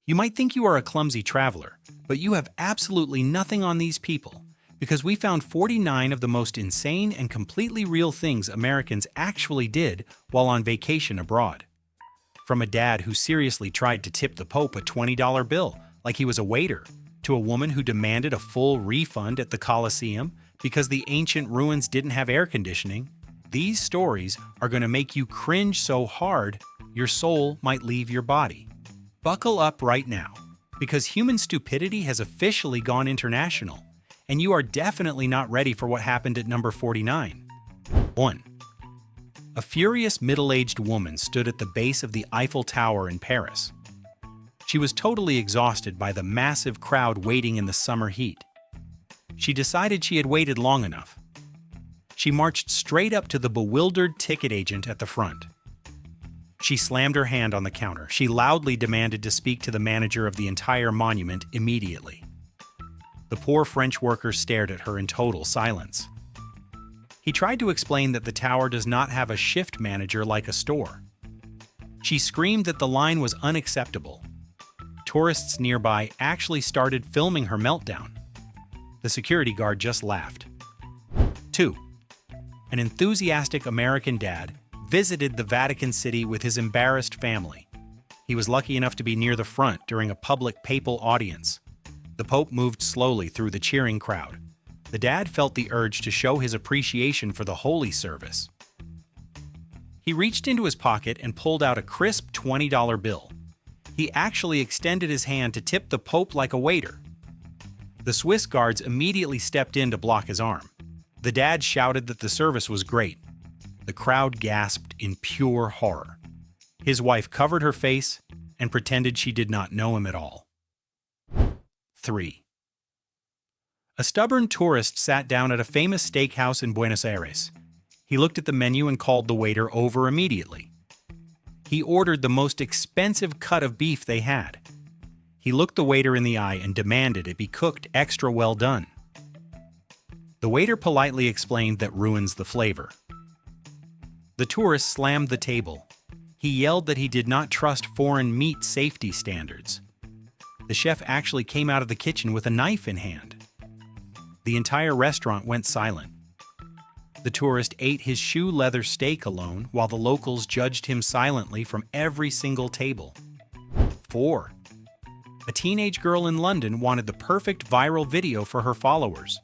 You might think you are a clumsy traveler, but you have absolutely nothing on these people, because we found 49 of the most insane and completely real things Americans actually did while on vacation abroad. From a dad who seriously tried to tip the Pope a $20 bill like he was a waiter, to a woman who demanded a full refund at the Colosseum because the ancient ruins didn't have air conditioning, these stories are going to make you cringe so hard your soul might leave your body. Buckle up right now, because human stupidity has officially gone international, and you are definitely not ready for what happened at number 49. 1. A furious middle-aged woman stood at the base of the Eiffel Tower in Paris. She was totally exhausted by the massive crowd waiting in the summer heat. She decided she had waited long enough. She marched straight up to the bewildered ticket agent at the front. She slammed her hand on the counter. She loudly demanded to speak to the manager of the entire monument immediately. The poor French worker stared at her in total silence. He tried to explain that the tower does not have a shift manager like a store. She screamed that the line was unacceptable. Tourists nearby actually started filming her meltdown. The security guard just laughed. 2. An enthusiastic American dad visited the Vatican City with his embarrassed family. He was lucky enough to be near the front during a public papal audience. The Pope moved slowly through the cheering crowd. The dad felt the urge to show his appreciation for the Holy Service. He reached into his pocket and pulled out a crisp $20 bill. He actually extended his hand to tip the Pope like a waiter. The Swiss guards immediately stepped in to block his arm. The dad shouted that the service was great. The crowd gasped in pure horror. His wife covered her face and pretended she did not know him at all. 3. A stubborn tourist sat down at a famous steakhouse in Buenos Aires. He looked at the menu and called the waiter over immediately. He ordered the most expensive cut of beef they had. He looked the waiter in the eye and demanded it be cooked extra well done. The waiter politely explained that ruins the flavor. The tourist slammed the table. He yelled that he did not trust foreign meat safety standards. The chef actually came out of the kitchen with a knife in hand. The entire restaurant went silent. The tourist ate his shoe leather steak alone while the locals judged him silently from every single table. 4. A teenage girl in London wanted the perfect viral video for her followers.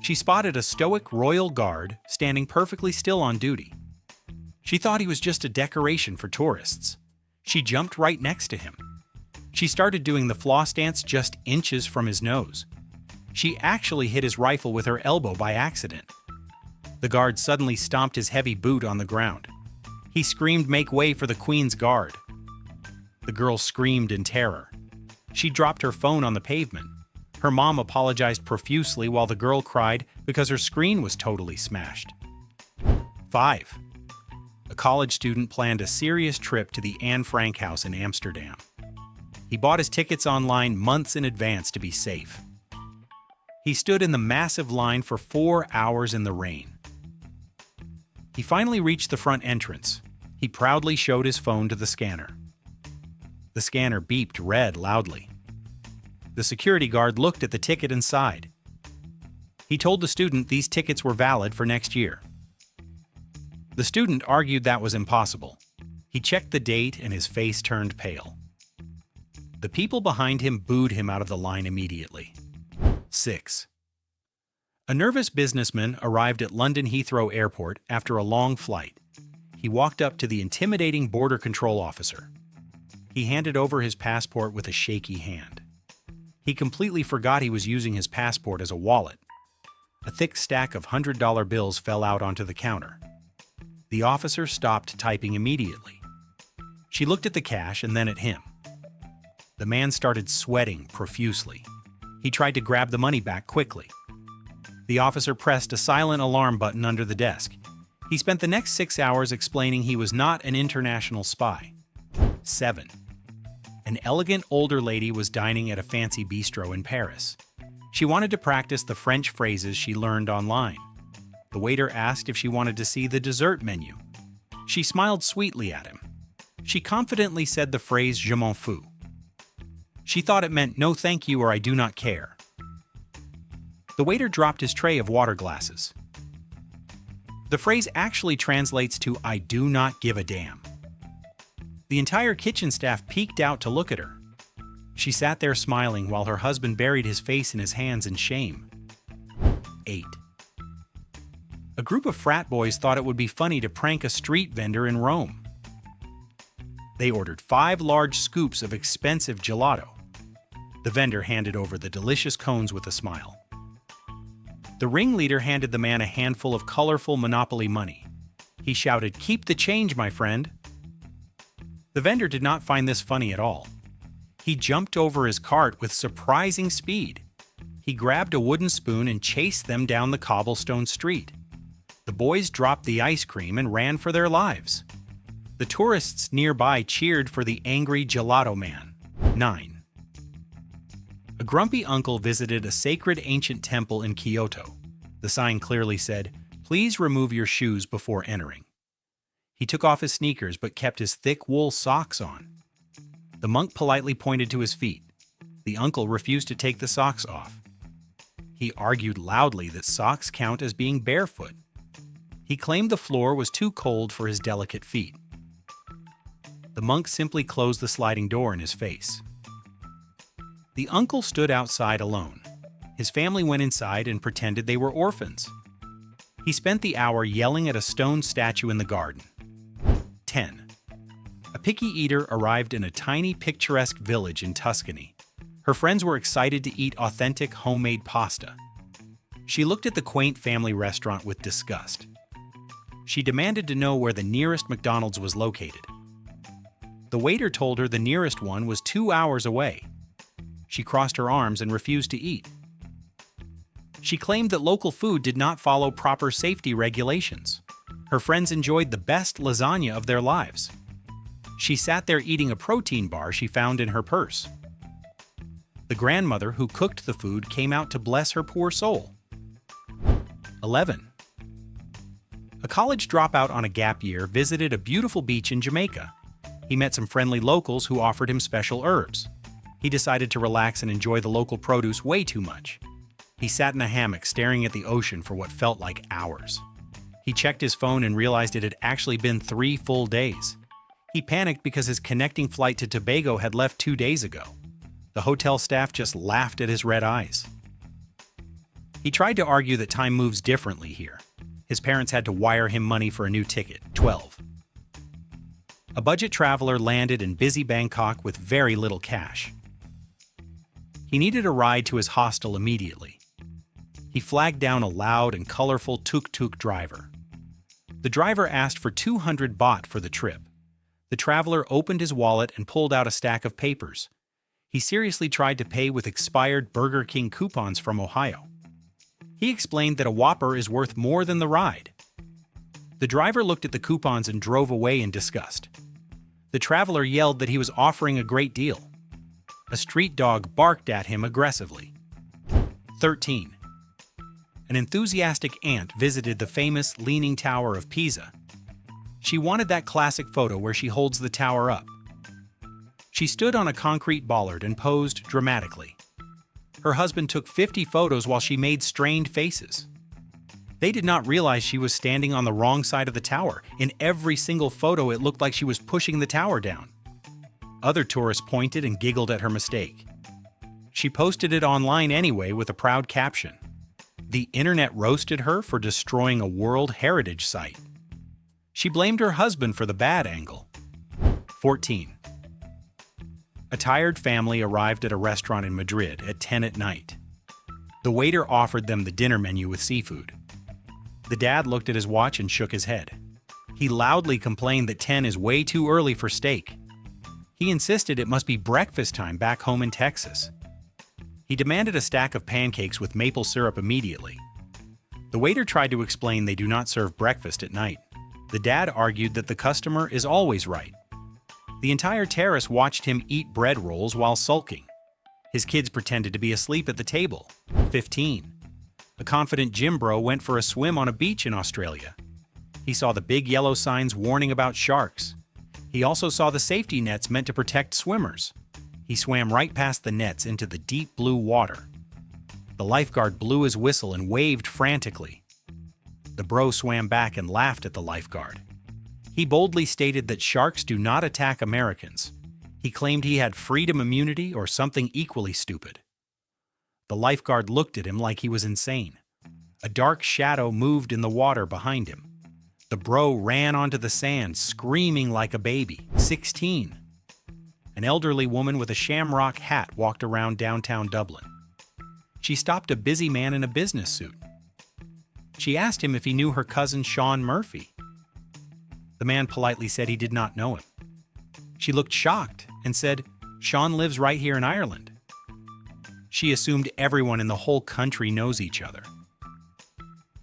She spotted a stoic royal guard standing perfectly still on duty. She thought he was just a decoration for tourists. She jumped right next to him. She started doing the floss dance just inches from his nose. She actually hit his rifle with her elbow by accident. The guard suddenly stomped his heavy boot on the ground. He screamed, "Make way for the Queen's Guard." The girl screamed in terror. She dropped her phone on the pavement. Her mom apologized profusely while the girl cried because her screen was totally smashed. 5. A college student planned a serious trip to the Anne Frank house in Amsterdam. He bought his tickets online months in advance to be safe. He stood in the massive line for 4 hours in the rain. He finally reached the front entrance. He proudly showed his phone to the scanner. The scanner beeped red loudly. The security guard looked at the ticket and sighed. He told the student these tickets were valid for next year. The student argued that was impossible. He checked the date and his face turned pale. The people behind him booed him out of the line immediately. 6. A nervous businessman arrived at London Heathrow Airport after a long flight. He walked up to the intimidating border control officer. He handed over his passport with a shaky hand. He completely forgot he was using his passport as a wallet. A thick stack of $100 bills fell out onto the counter. The officer stopped typing immediately. She looked at the cash and then at him. The man started sweating profusely. He tried to grab the money back quickly. The officer pressed a silent alarm button under the desk. He spent the next 6 hours explaining he was not an international spy. 7. An elegant older lady was dining at a fancy bistro in Paris. She wanted to practice the French phrases she learned online. The waiter asked if she wanted to see the dessert menu. She smiled sweetly at him. She confidently said the phrase "je m'en fous." She thought it meant no thank you or I do not care. The waiter dropped his tray of water glasses. The phrase actually translates to I do not give a damn. The entire kitchen staff peeked out to look at her. She sat there smiling while her husband buried his face in his hands in shame. 8. A group of frat boys thought it would be funny to prank a street vendor in Rome. They ordered 5 large scoops of expensive gelato. The vendor handed over the delicious cones with a smile. The ringleader handed the man a handful of colorful Monopoly money. He shouted, "Keep the change, my friend." The vendor did not find this funny at all. He jumped over his cart with surprising speed. He grabbed a wooden spoon and chased them down the cobblestone street. The boys dropped the ice cream and ran for their lives. The tourists nearby cheered for the angry gelato man. 9. A grumpy uncle visited a sacred ancient temple in Kyoto. The sign clearly said, "Please remove your shoes before entering." He took off his sneakers but kept his thick wool socks on. The monk politely pointed to his feet. The uncle refused to take the socks off. He argued loudly that socks count as being barefoot. He claimed the floor was too cold for his delicate feet. The monk simply closed the sliding door in his face. The uncle stood outside alone. His family went inside and pretended they were orphans. He spent the hour yelling at a stone statue in the garden. 10. A picky eater arrived in a tiny, picturesque village in Tuscany. Her friends were excited to eat authentic, homemade pasta. She looked at the quaint family restaurant with disgust. She demanded to know where the nearest McDonald's was located. The waiter told her the nearest one was 2 hours away. She crossed her arms and refused to eat. She claimed that local food did not follow proper safety regulations. Her friends enjoyed the best lasagna of their lives. She sat there eating a protein bar she found in her purse. The grandmother who cooked the food came out to bless her poor soul. 11. A college dropout on a gap year visited a beautiful beach in Jamaica. He met some friendly locals who offered him special herbs. He decided to relax and enjoy the local produce way too much. He sat in a hammock staring at the ocean for what felt like hours. He checked his phone and realized it had actually been 3 full days. He panicked because his connecting flight to Tobago had left 2 days ago. The hotel staff just laughed at his red eyes. He tried to argue that time moves differently here. His parents had to wire him money for a new ticket. 12. A budget traveler landed in busy Bangkok with very little cash. He needed a ride to his hostel immediately. He flagged down a loud and colorful tuk-tuk driver. The driver asked for 200 baht for the trip. The traveler opened his wallet and pulled out a stack of papers. He seriously tried to pay with expired Burger King coupons from Ohio. He explained that a Whopper is worth more than the ride. The driver looked at the coupons and drove away in disgust. The traveler yelled that he was offering a great deal. A street dog barked at him aggressively. 13. An enthusiastic aunt visited the famous Leaning Tower of Pisa. She wanted that classic photo where she holds the tower up. She stood on a concrete bollard and posed dramatically. Her husband took 50 photos while she made strained faces. They did not realize she was standing on the wrong side of the tower. In every single photo, it looked like she was pushing the tower down. Other tourists pointed and giggled at her mistake. She posted it online anyway with a proud caption. The internet roasted her for destroying a World Heritage Site. She blamed her husband for the bad angle. 14. A tired family arrived at a restaurant in Madrid at 10 at night. The waiter offered them the dinner menu with seafood. The dad looked at his watch and shook his head. He loudly complained that 10 is way too early for steak. He insisted it must be breakfast time back home in Texas. He demanded a stack of pancakes with maple syrup immediately. The waiter tried to explain they do not serve breakfast at night. The dad argued that the customer is always right. The entire terrace watched him eat bread rolls while sulking. His kids pretended to be asleep at the table. 15. A confident gym bro went for a swim on a beach in Australia. He saw the big yellow signs warning about sharks. He also saw the safety nets meant to protect swimmers. He swam right past the nets into the deep blue water. The lifeguard blew his whistle and waved frantically. The bro swam back and laughed at the lifeguard. He boldly stated that sharks do not attack Americans. He claimed he had freedom immunity or something equally stupid. The lifeguard looked at him like he was insane. A dark shadow moved in the water behind him. The bro ran onto the sand, screaming like a baby. 16. An elderly woman with a shamrock hat walked around downtown Dublin. She stopped a busy man in a business suit. She asked him if he knew her cousin Sean Murphy. The man politely said he did not know him. She looked shocked and said, "Sean lives right here in Ireland." She assumed everyone in the whole country knows each other.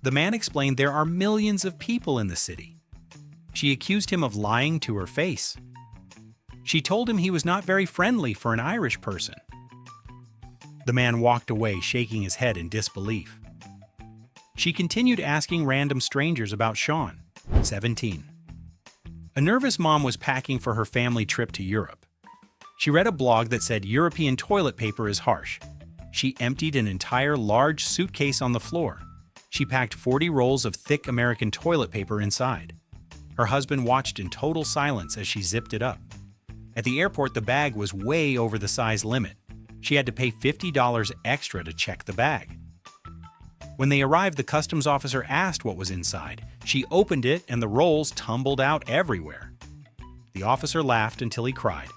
The man explained there are millions of people in the city. She accused him of lying to her face. She told him he was not very friendly for an Irish person. The man walked away, shaking his head in disbelief. She continued asking random strangers about Sean. 17. A nervous mom was packing for her family trip to Europe. She read a blog that said European toilet paper is harsh. She emptied an entire large suitcase on the floor. She packed 40 rolls of thick American toilet paper inside. Her husband watched in total silence as she zipped it up. At the airport, the bag was way over the size limit. She had to pay $50 extra to check the bag. When they arrived, the customs officer asked what was inside. She opened it and the rolls tumbled out everywhere. The officer laughed until he cried.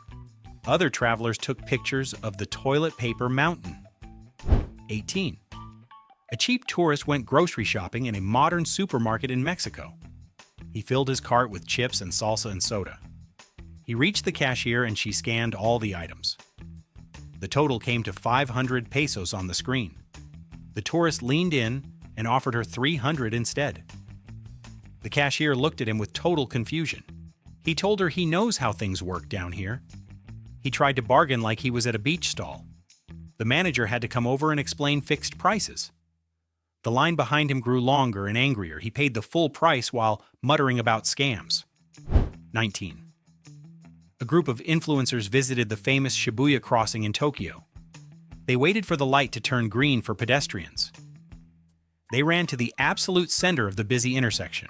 Other travelers took pictures of the toilet paper mountain. 18. A cheap tourist went grocery shopping in a modern supermarket in Mexico. He filled his cart with chips and salsa and soda. He reached the cashier and she scanned all the items. The total came to 500 pesos on the screen. The tourist leaned in and offered her 300 instead. The cashier looked at him with total confusion. He told her he knows how things work down here. He tried to bargain like he was at a beach stall. The manager had to come over and explain fixed prices. The line behind him grew longer and angrier. He paid the full price while muttering about scams. 19. A group of influencers visited the famous Shibuya crossing in Tokyo. They waited for the light to turn green for pedestrians. They ran to the absolute center of the busy intersection.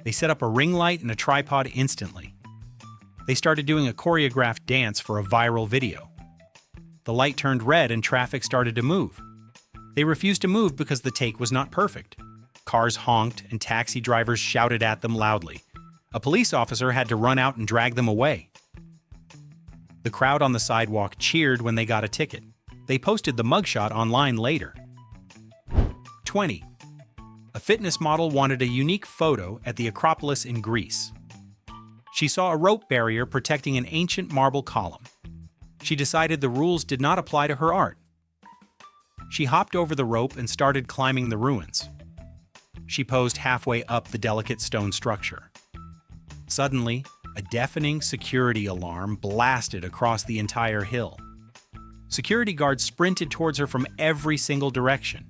They set up a ring light and a tripod instantly. They started doing a choreographed dance for a viral video. The light turned red and traffic started to move. They refused to move because the take was not perfect. Cars honked and taxi drivers shouted at them loudly. A police officer had to run out and drag them away. The crowd on the sidewalk cheered when they got a ticket. They posted the mugshot online later. 20. A fitness model wanted a unique photo at the Acropolis in Greece. She saw a rope barrier protecting an ancient marble column. She decided the rules did not apply to her art. She hopped over the rope and started climbing the ruins. She posed halfway up the delicate stone structure. Suddenly, a deafening security alarm blasted across the entire hill. Security guards sprinted towards her from every single direction.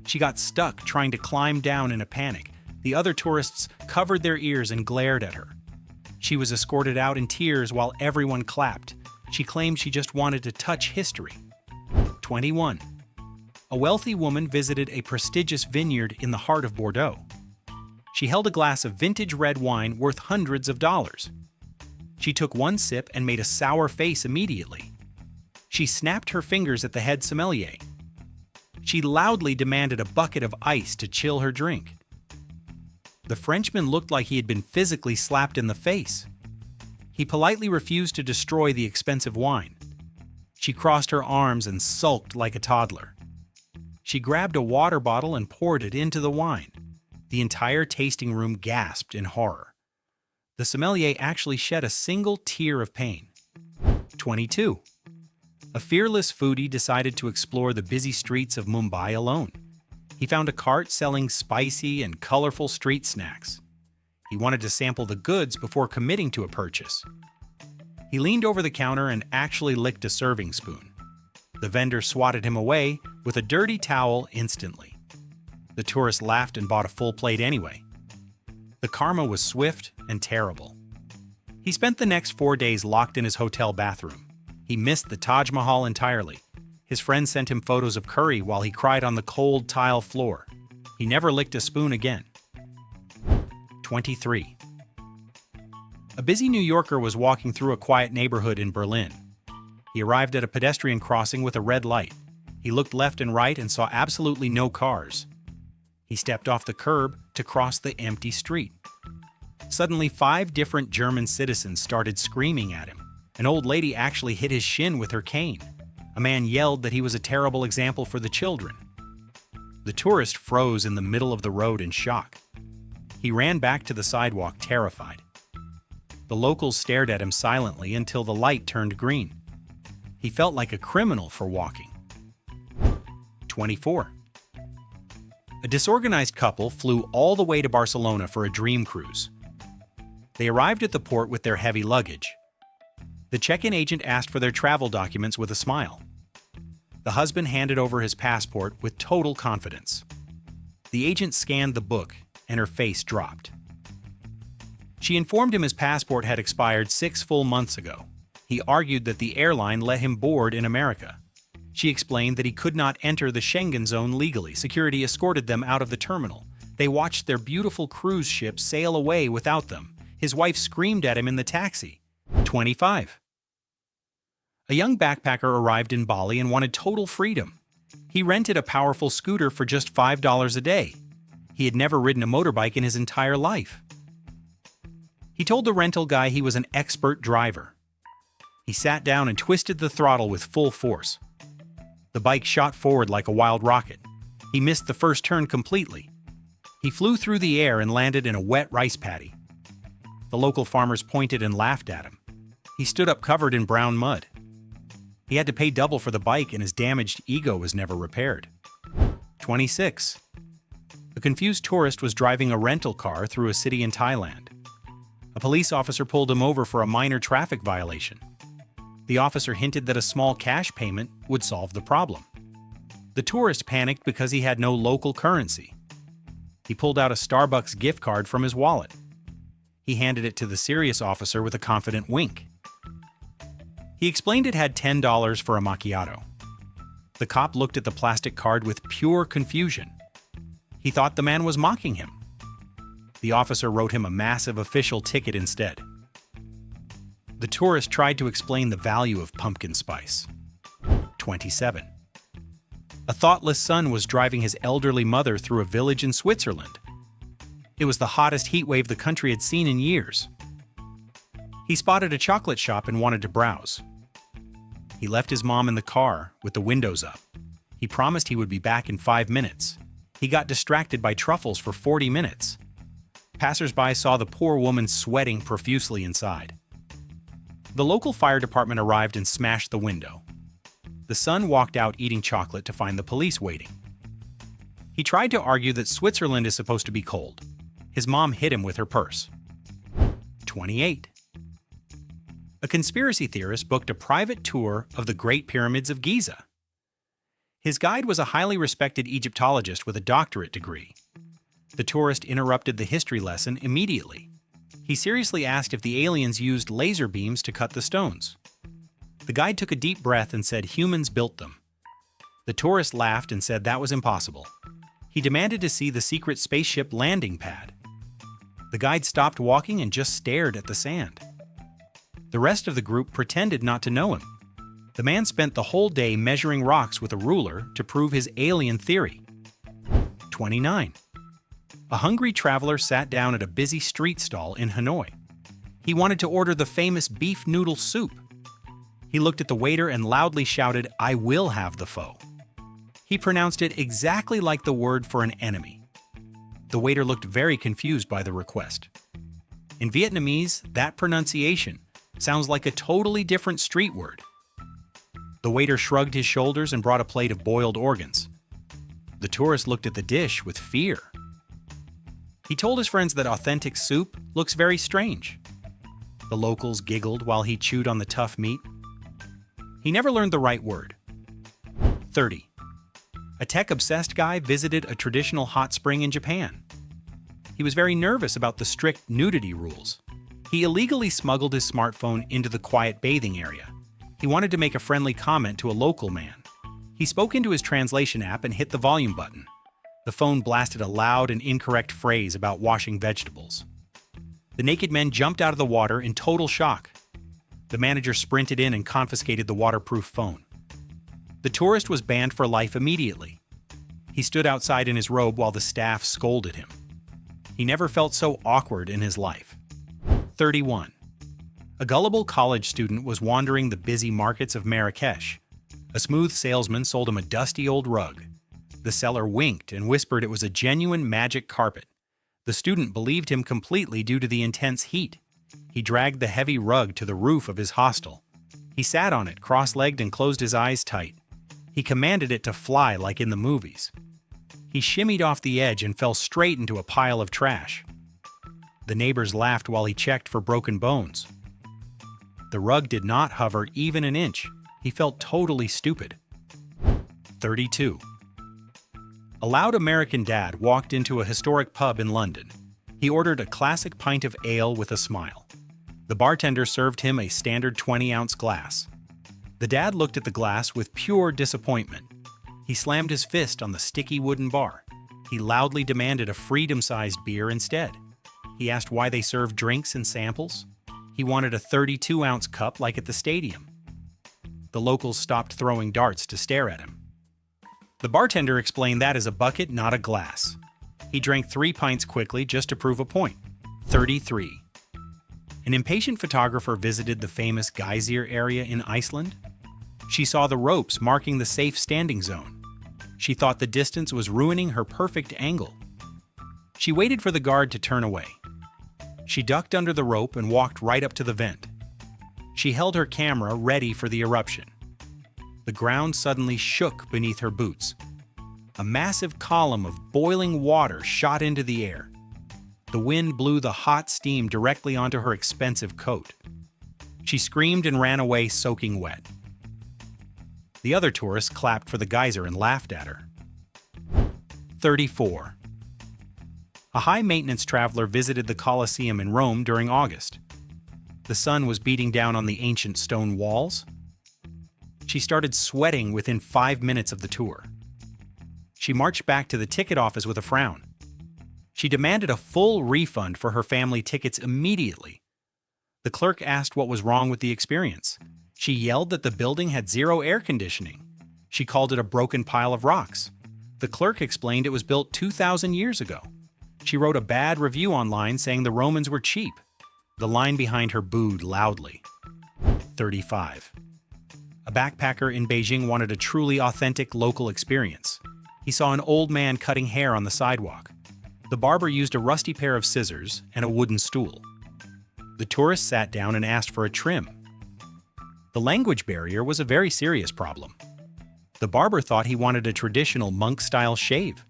She got stuck trying to climb down in a panic. The other tourists covered their ears and glared at her. She was escorted out in tears while everyone clapped. She claimed she just wanted to touch history. 21. A wealthy woman visited a prestigious vineyard in the heart of Bordeaux. She held a glass of vintage red wine worth hundreds of dollars. She took one sip and made a sour face immediately. She snapped her fingers at the head sommelier. She loudly demanded a bucket of ice to chill her drink. The Frenchman looked like he had been physically slapped in the face. He politely refused to destroy the expensive wine. She crossed her arms and sulked like a toddler. She grabbed a water bottle and poured it into the wine. The entire tasting room gasped in horror. The sommelier actually shed a single tear of pain. 22. A fearless foodie decided to explore the busy streets of Mumbai alone. He found a cart selling spicy and colorful street snacks. He wanted to sample the goods before committing to a purchase. He leaned over the counter and actually licked a serving spoon. The vendor swatted him away with a dirty towel instantly. The tourist laughed and bought a full plate anyway. The karma was swift and terrible. He spent the next 4 days locked in his hotel bathroom. He missed the Taj Mahal entirely. His friend sent him photos of curry while he cried on the cold tile floor. He never licked a spoon again. 23. A busy New Yorker was walking through a quiet neighborhood in Berlin. He arrived at a pedestrian crossing with a red light. He looked left and right and saw absolutely no cars. He stepped off the curb to cross the empty street. Suddenly, 5 different German citizens started screaming at him. An old lady actually hit his shin with her cane. A man yelled that he was a terrible example for the children. The tourist froze in the middle of the road in shock. He ran back to the sidewalk, terrified. The locals stared at him silently until the light turned green. He felt like a criminal for walking. 24. A disorganized couple flew all the way to Barcelona for a dream cruise. They arrived at the port with their heavy luggage. The check-in agent asked for their travel documents with a smile. The husband handed over his passport with total confidence. The agent scanned the book, and her face dropped. She informed him his passport had expired 6 full months ago. He argued that the airline let him board in America. She explained that he could not enter the Schengen zone legally. Security escorted them out of the terminal. They watched their beautiful cruise ship sail away without them. His wife screamed at him in the taxi. 25. A young backpacker arrived in Bali and wanted total freedom. He rented a powerful scooter for just $5 a day. He had never ridden a motorbike in his entire life. He told the rental guy he was an expert driver. He sat down and twisted the throttle with full force. The bike shot forward like a wild rocket. He missed the first turn completely. He flew through the air and landed in a wet rice paddy. The local farmers pointed and laughed at him. He stood up covered in brown mud. He had to pay double for the bike, and his damaged ego was never repaired. 26. A confused tourist was driving a rental car through a city in Thailand. A police officer pulled him over for a minor traffic violation. The officer hinted that a small cash payment would solve the problem. The tourist panicked because he had no local currency. He pulled out a Starbucks gift card from his wallet. He handed it to the serious officer with a confident wink. He explained it had $10 for a macchiato. The cop looked at the plastic card with pure confusion. He thought the man was mocking him. The officer wrote him a massive official ticket instead. The tourist tried to explain the value of pumpkin spice. 27. A thoughtless son was driving his elderly mother through a village in Switzerland. It was the hottest heat wave the country had seen in years. He spotted a chocolate shop and wanted to browse. He left his mom in the car with the windows up. He promised he would be back in 5 minutes. He got distracted by truffles for 40 minutes. Passers-by saw the poor woman sweating profusely inside. The local fire department arrived and smashed the window. The son walked out eating chocolate to find the police waiting. He tried to argue that Switzerland is supposed to be cold. His mom hit him with her purse. 28. A conspiracy theorist booked a private tour of the Great Pyramids of Giza. His guide was a highly respected Egyptologist with a doctorate degree. The tourist interrupted the history lesson immediately. He seriously asked if the aliens used laser beams to cut the stones. The guide took a deep breath and said humans built them. The tourist laughed and said that was impossible. He demanded to see the secret spaceship landing pad. The guide stopped walking and just stared at the sand. The rest of the group pretended not to know him. The man spent the whole day measuring rocks with a ruler to prove his alien theory. 29. A hungry traveler sat down at a busy street stall in Hanoi. He wanted to order the famous beef noodle soup. He looked at the waiter and loudly shouted, "I will have the faux." He pronounced it exactly like the word for an enemy. The waiter looked very confused by the request. In Vietnamese, that pronunciation sounds like a totally different street word. The waiter shrugged his shoulders and brought a plate of boiled organs. The tourist looked at the dish with fear. He told his friends that authentic soup looks very strange. The locals giggled while he chewed on the tough meat. He never learned the right word. 30. A tech-obsessed guy visited a traditional hot spring in Japan. He was very nervous about the strict nudity rules. He illegally smuggled his smartphone into the quiet bathing area. He wanted to make a friendly comment to a local man. He spoke into his translation app and hit the volume button. The phone blasted a loud and incorrect phrase about washing vegetables. The naked men jumped out of the water in total shock. The manager sprinted in and confiscated the waterproof phone. The tourist was banned for life immediately. He stood outside in his robe while the staff scolded him. He never felt so awkward in his life. 31. A gullible college student was wandering the busy markets of Marrakesh. A smooth salesman sold him a dusty old rug. The seller winked and whispered it was a genuine magic carpet. The student believed him completely due to the intense heat. He dragged the heavy rug to the roof of his hostel. He sat on it, cross-legged, and closed his eyes tight. He commanded it to fly like in the movies. He shimmied off the edge and fell straight into a pile of trash. The neighbors laughed while he checked for broken bones. The rug did not hover even an inch. He felt totally stupid. 32. A loud American dad walked into a historic pub in London. He ordered a classic pint of ale with a smile. The bartender served him a standard 20-ounce glass. The dad looked at the glass with pure disappointment. He slammed his fist on the sticky wooden bar. He loudly demanded a freedom-sized beer instead. He asked why they served drinks and samples. He wanted a 32-ounce cup like at the stadium. The locals stopped throwing darts to stare at him. The bartender explained that as a bucket, not a glass. He drank 3 pints quickly just to prove a point. 33. An impatient photographer visited the famous geyser area in Iceland. She saw the ropes marking the safe standing zone. She thought the distance was ruining her perfect angle. She waited for the guard to turn away. She ducked under the rope and walked right up to the vent. She held her camera ready for the eruption. The ground suddenly shook beneath her boots. A massive column of boiling water shot into the air. The wind blew the hot steam directly onto her expensive coat. She screamed and ran away soaking wet. The other tourists clapped for the geyser and laughed at her. 34. A high-maintenance traveler visited the Colosseum in Rome during August. The sun was beating down on the ancient stone walls. She started sweating within 5 minutes of the tour. She marched back to the ticket office with a frown. She demanded a full refund for her family tickets immediately. The clerk asked what was wrong with the experience. She yelled that the building had zero air conditioning. She called it a broken pile of rocks. The clerk explained it was built 2,000 years ago. She wrote a bad review online saying the Romans were cheap. The line behind her booed loudly. 35. A backpacker in Beijing wanted a truly authentic local experience. He saw an old man cutting hair on the sidewalk. The barber used a rusty pair of scissors and a wooden stool. The tourist sat down and asked for a trim. The language barrier was a very serious problem. The barber thought he wanted a traditional monk-style shave.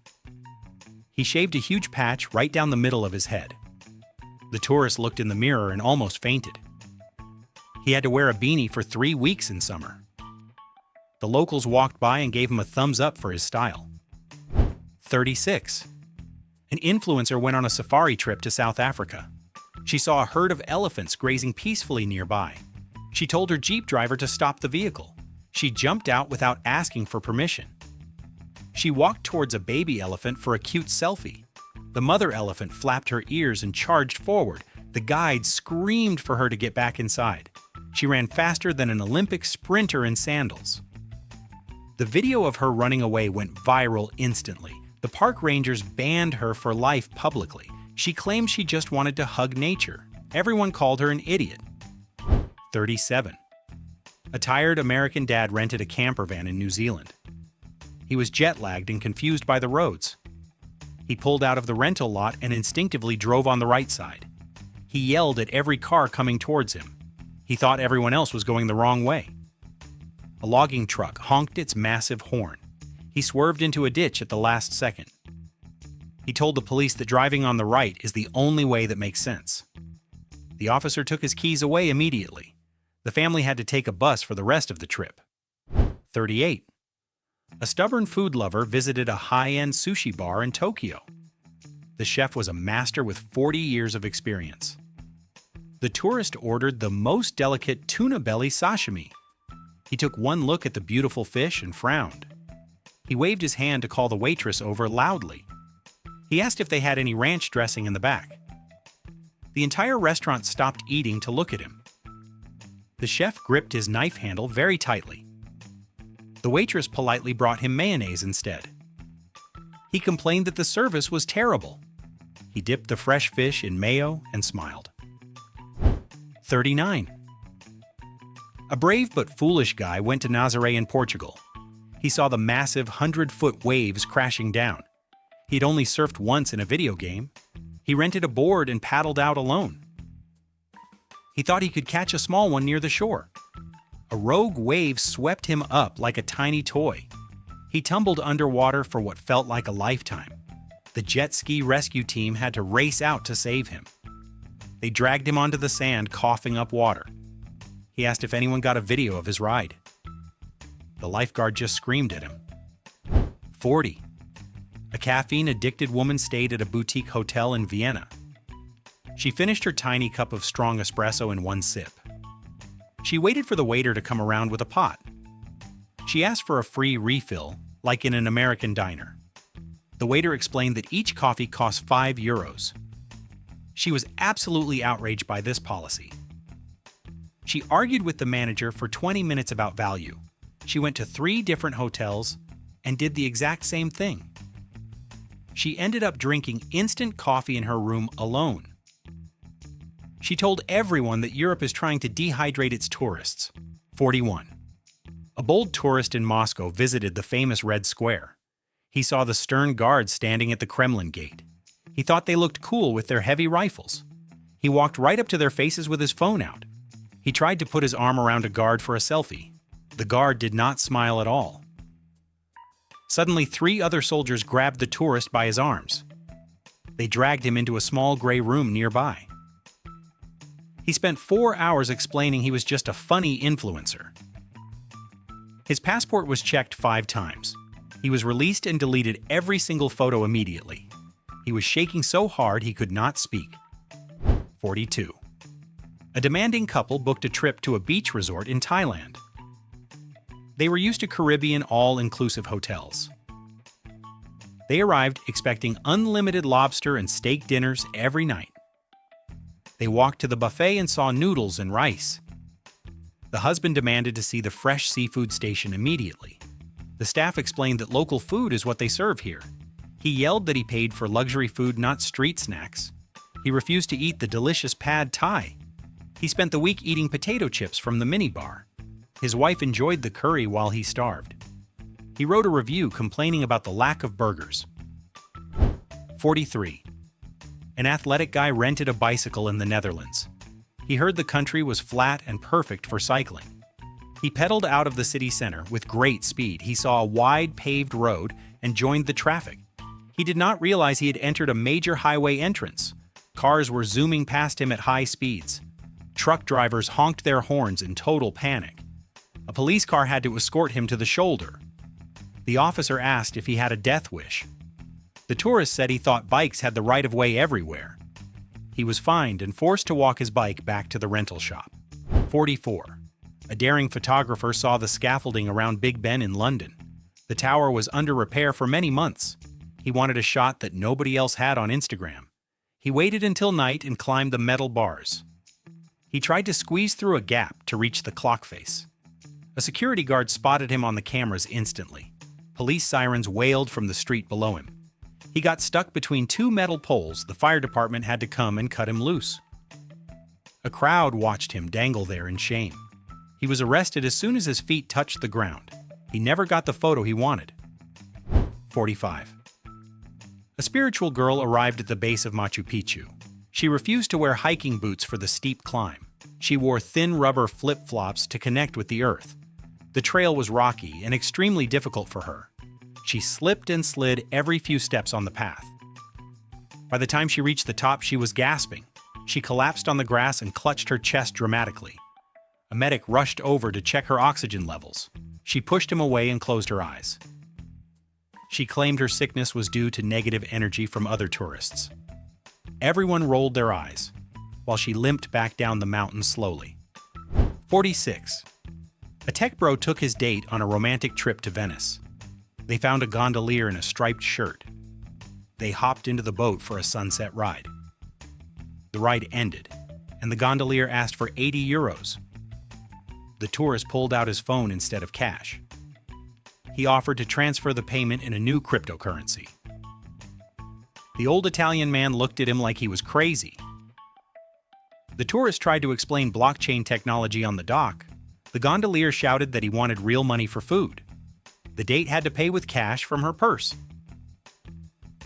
He shaved a huge patch right down the middle of his head. The tourist looked in the mirror and almost fainted. He had to wear a beanie for 3 weeks in summer. The locals walked by and gave him a thumbs up for his style. 36. An influencer went on a safari trip to South Africa. She saw a herd of elephants grazing peacefully nearby. She told her Jeep driver to stop the vehicle. She jumped out without asking for permission. She walked towards a baby elephant for a cute selfie. The mother elephant flapped her ears and charged forward. The guide screamed for her to get back inside. She ran faster than an Olympic sprinter in sandals. The video of her running away went viral instantly. The park rangers banned her for life publicly. She claimed she just wanted to hug nature. Everyone called her an idiot. 37. A tired American dad rented a camper van in New Zealand. He was jet-lagged and confused by the roads. He pulled out of the rental lot and instinctively drove on the right side. He yelled at every car coming towards him. He thought everyone else was going the wrong way. A logging truck honked its massive horn. He swerved into a ditch at the last second. He told the police that driving on the right is the only way that makes sense. The officer took his keys away immediately. The family had to take a bus for the rest of the trip. 38. A stubborn food lover visited a high-end sushi bar in Tokyo. The chef was a master with 40 years of experience. The tourist ordered the most delicate tuna belly sashimi. He took one look at the beautiful fish and frowned. He waved his hand to call the waitress over loudly. He asked if they had any ranch dressing in the back. The entire restaurant stopped eating to look at him. The chef gripped his knife handle very tightly. The waitress politely brought him mayonnaise instead. He complained that the service was terrible. He dipped the fresh fish in mayo and smiled. 39. A brave but foolish guy went to Nazaré in Portugal. He saw the massive 100-foot waves crashing down. He'd only surfed once in a video game. He rented a board and paddled out alone. He thought he could catch a small one near the shore. A rogue wave swept him up like a tiny toy. He tumbled underwater for what felt like a lifetime. The jet ski rescue team had to race out to save him. They dragged him onto the sand, coughing up water. He asked if anyone got a video of his ride. The lifeguard just screamed at him. 40. A caffeine-addicted woman stayed at a boutique hotel in Vienna. She finished her tiny cup of strong espresso in one sip. She waited for the waiter to come around with a pot. She asked for a free refill, like in an American diner. The waiter explained that each coffee cost €5. She was absolutely outraged by this policy. She argued with the manager for 20 minutes about value. She went to 3 different hotels and did the exact same thing. She ended up drinking instant coffee in her room alone. She told everyone that Europe is trying to dehydrate its tourists. 41. A bold tourist in Moscow visited the famous Red Square. He saw the stern guards standing at the Kremlin gate. He thought they looked cool with their heavy rifles. He walked right up to their faces with his phone out. He tried to put his arm around a guard for a selfie. The guard did not smile at all. Suddenly, 3 other soldiers grabbed the tourist by his arms. They dragged him into a small gray room nearby. He spent 4 hours explaining he was just a funny influencer. His passport was checked 5 times. He was released and deleted every single photo immediately. He was shaking so hard he could not speak. 42. A demanding couple booked a trip to a beach resort in Thailand. They were used to Caribbean all-inclusive hotels. They arrived expecting unlimited lobster and steak dinners every night. They walked to the buffet and saw noodles and rice. The husband demanded to see the fresh seafood station immediately. The staff explained that local food is what they serve here. He yelled that he paid for luxury food, not street snacks. He refused to eat the delicious pad thai. He spent the week eating potato chips from the minibar. His wife enjoyed the curry while he starved. He wrote a review complaining about the lack of burgers. 43. An athletic guy rented a bicycle in the Netherlands. He heard the country was flat and perfect for cycling. He pedaled out of the city center with great speed. He saw a wide paved road and joined the traffic. He did not realize he had entered a major highway entrance. Cars were zooming past him at high speeds. Truck drivers honked their horns in total panic. A police car had to escort him to the shoulder. The officer asked if he had a death wish. The tourist said he thought bikes had the right of way everywhere. He was fined and forced to walk his bike back to the rental shop. 44. A daring photographer saw the scaffolding around Big Ben in London. The tower was under repair for many months. He wanted a shot that nobody else had on Instagram. He waited until night and climbed the metal bars. He tried to squeeze through a gap to reach the clock face. A security guard spotted him on the cameras instantly. Police sirens wailed from the street below him. He got stuck between 2 metal poles. The fire department had to come and cut him loose. A crowd watched him dangle there in shame. He was arrested as soon as his feet touched the ground. He never got the photo he wanted. 45. A spiritual girl arrived at the base of Machu Picchu. She refused to wear hiking boots for the steep climb. She wore thin rubber flip-flops to connect with the earth. The trail was rocky and extremely difficult for her. She slipped and slid every few steps on the path. By the time she reached the top, she was gasping. She collapsed on the grass and clutched her chest dramatically. A medic rushed over to check her oxygen levels. She pushed him away and closed her eyes. She claimed her sickness was due to negative energy from other tourists. Everyone rolled their eyes, while she limped back down the mountain slowly. 46. A tech bro took his date on a romantic trip to Venice. They found a gondolier in a striped shirt. They hopped into the boat for a sunset ride. The ride ended, and the gondolier asked for 80 euros. The tourist pulled out his phone instead of cash. He offered to transfer the payment in a new cryptocurrency. The old Italian man looked at him like he was crazy. The tourist tried to explain blockchain technology on the dock. The gondolier shouted that he wanted real money for food. The date had to pay with cash from her purse.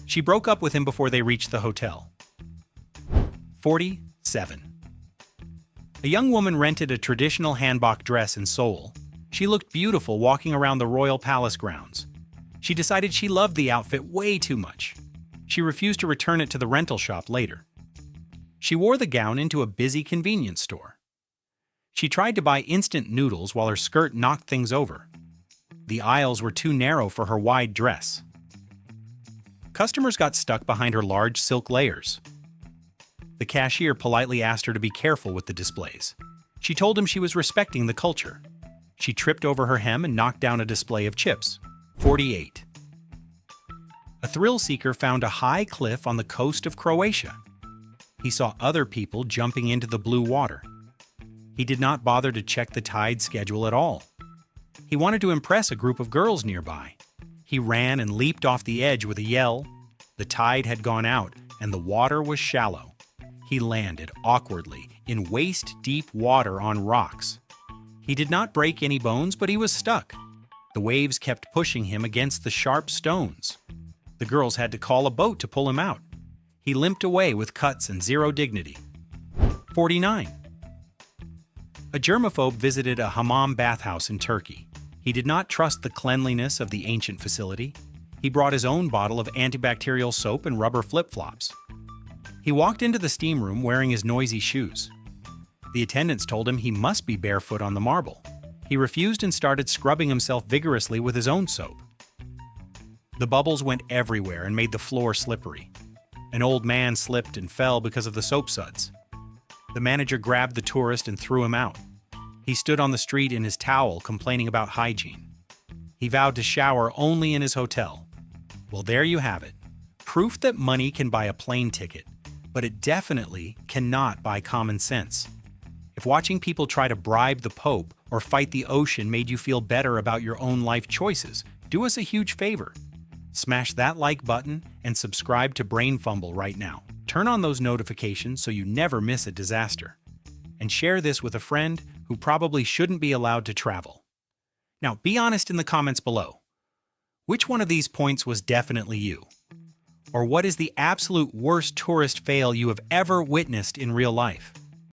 She broke up with him before they reached the hotel. 47. A young woman rented a traditional hanbok dress in Seoul. She looked beautiful walking around the royal palace grounds. She decided she loved the outfit way too much. She refused to return it to the rental shop later. She wore the gown into a busy convenience store. She tried to buy instant noodles while her skirt knocked things over. The aisles were too narrow for her wide dress. Customers got stuck behind her large silk layers. The cashier politely asked her to be careful with the displays. She told him she was respecting the culture. She tripped over her hem and knocked down a display of chips. 48. A thrill seeker found a high cliff on the coast of Croatia. He saw other people jumping into the blue water. He did not bother to check the tide schedule at all. He wanted to impress a group of girls nearby. He ran and leaped off the edge with a yell. The tide had gone out and the water was shallow. He landed awkwardly in waist-deep water on rocks. He did not break any bones, but he was stuck. The waves kept pushing him against the sharp stones. The girls had to call a boat to pull him out. He limped away with cuts and zero dignity. 49. A germaphobe visited a hammam bathhouse in Turkey. He did not trust the cleanliness of the ancient facility. He brought his own bottle of antibacterial soap and rubber flip-flops. He walked into the steam room wearing his noisy shoes. The attendants told him he must be barefoot on the marble. He refused and started scrubbing himself vigorously with his own soap. The bubbles went everywhere and made the floor slippery. An old man slipped and fell because of the soap suds. The manager grabbed the tourist and threw him out. He stood on the street in his towel complaining about hygiene. He vowed to shower only in his hotel. Well, there you have it. Proof that money can buy a plane ticket, but it definitely cannot buy common sense. If watching people try to bribe the Pope or fight the ocean made you feel better about your own life choices, do us a huge favor. Smash that like button and subscribe to BrainFumble right now. Turn on those notifications so you never miss a disaster. And share this with a friend who probably shouldn't be allowed to travel. Now, be honest in the comments below. Which one of these points was definitely you? Or what is the absolute worst tourist fail you have ever witnessed in real life?